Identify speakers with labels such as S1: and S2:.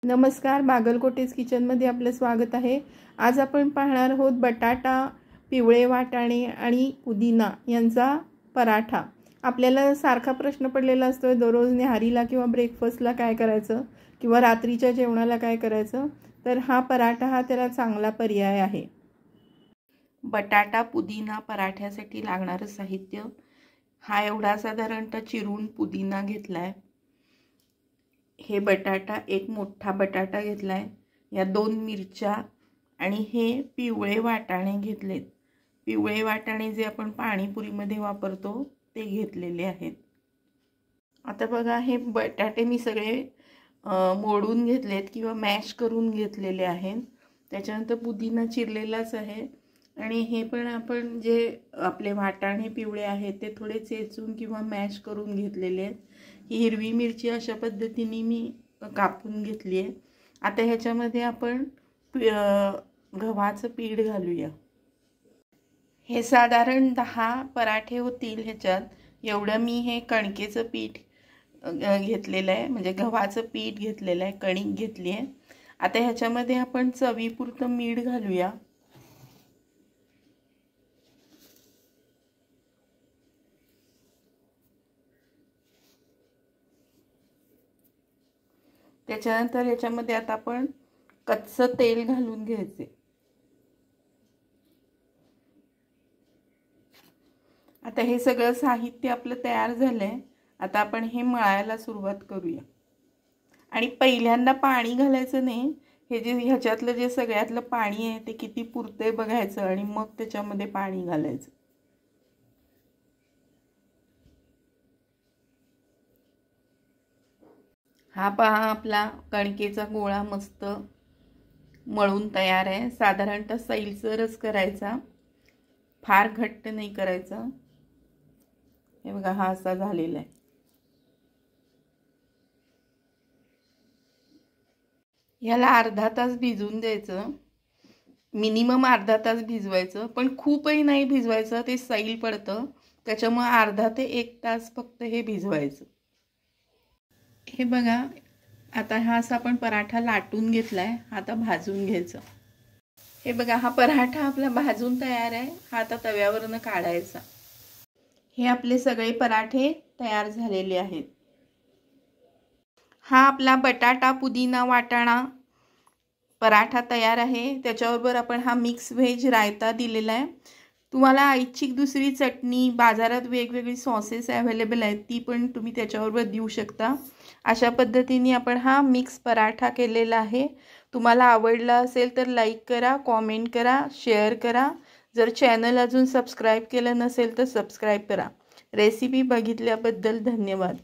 S1: नमस्कार, बागलकोटेज किचनमध्ये आपलं स्वागत आहे। आज आपण पाहणार आहोत बटाटा, पिवळे वाटाणे आणि पुदिना यांचा पराठा। आपल्याला सारखा प्रश्न पडलेला असतो दररोज न्याहारीला किंवा ब्रेकफास्टला काय करायचं किंवा रात्रीच्या जेवणाला काय करायचं, तर हा पराठा हा त्याला चांगला पर्याय आहे। बटाटा पुदिना पराठ्यासाठी लागणारे साहित्य हा एवढा साधारणतः चिरून पुदिना घेतलाय। हे बटाटा एक मोठा बटाटा घेतलाय, या 2 मिरच्या आणि हे पिवळे वाटाणे घेतलेत। पिवळे वाटाणे जे आपण पाणीपुरीमध्ये वापरतो ते घेतलेले आहेत। आता बघा, हे बटाटे मी सगळे मोडून घेतलेत किंवा मॅश करून घेतलेले आहेत। त्याच्यानंतर पुदिना चिरलेलाच आहे आणि हे पण आपण जे आपले वाटाणे पिवळे आहेत ते थोडे चेचून किंवा मॅश करून घेतलेले आहेत। ही हिरवी मिरची अशा पद्धतीने मी कापून घेतली आहे। आता ह्याच्यामध्ये आपण गव्हाचं पीठ घालूया। हे साधारण 10 पराठे होतील ह्याच्यात, एवढं मी हे कणकेचं पीठ घेतलेलं आहे, म्हणजे गव्हाचं पीठ घेतलेलं आहे, कणिक घेतली आहे। आता ह्याच्यामध्ये आपण चवीपुरतं मीठ घालूया। त्याच्यानंतर ह्याच्यामध्ये आता आपण कच्चं तेल घालून घ्यायचे। आता हे सगळं साहित्य आपलं तयार झालंय। आता आपण हे मळायला सुरुवात करूया। आणि पहिल्यांदा पाणी घालायचं नाही, हे जे ह्याच्यातलं जे सगळ्यातलं पाणी आहे ते किती पुरतंय बघायचं आणि मग त्याच्यामध्ये पाणी घालायचं। हा पहा, आपला कणकेचा गोळा मस्त मळून तयार आहे। साधारणतः सैलसरच करायचा, फार घट्ट नाही करायचा। हे बघा, हा असा झालेला आहे। याला अर्धा तास भिजवून द्यायचं, मिनिमम अर्धा तास भिजवायचं, पण खूपही नाही भिजवायचं, ते सैल पडतं। त्याच्यामुळे अर्धा ते 1 तास फक्त हे भिजवायचं। हे बघा, आता हा असा आपण पराठा लाटून घेतलाय, आता भाजून घ्यायचं। हे बघा, हा पराठा आपला भाजून तयार आहे, हा आता तव्यावरनं काढायचा। हे आपले सगळे पराठे तयार झालेले आहेत। हा आपला बटाटा पुदिना वाटाणा पराठा तयार आहे। त्याच्याबरोबर आपण हा मिक्स व्हेज रायता दिलेला आहे। तुम्हाला ऐच्छिक दुसरी चटणी, बाजारात वेगवेगळी सॉसेस अवेलेबल आहेत, ती पण तुम्ही त्याच्याबरोबर देऊ शकता। अशा पद्धतीने आपण हा मिक्स पराठा केलेला आहे। तुम्हाला आवडला असेल तर लाईक करा, कॉमेंट करा, शेअर करा। जर चॅनल अजून सबस्क्राईब केलं नसेल तर सबस्क्राईब करा। रेसिपी बघितल्याबद्दल धन्यवाद।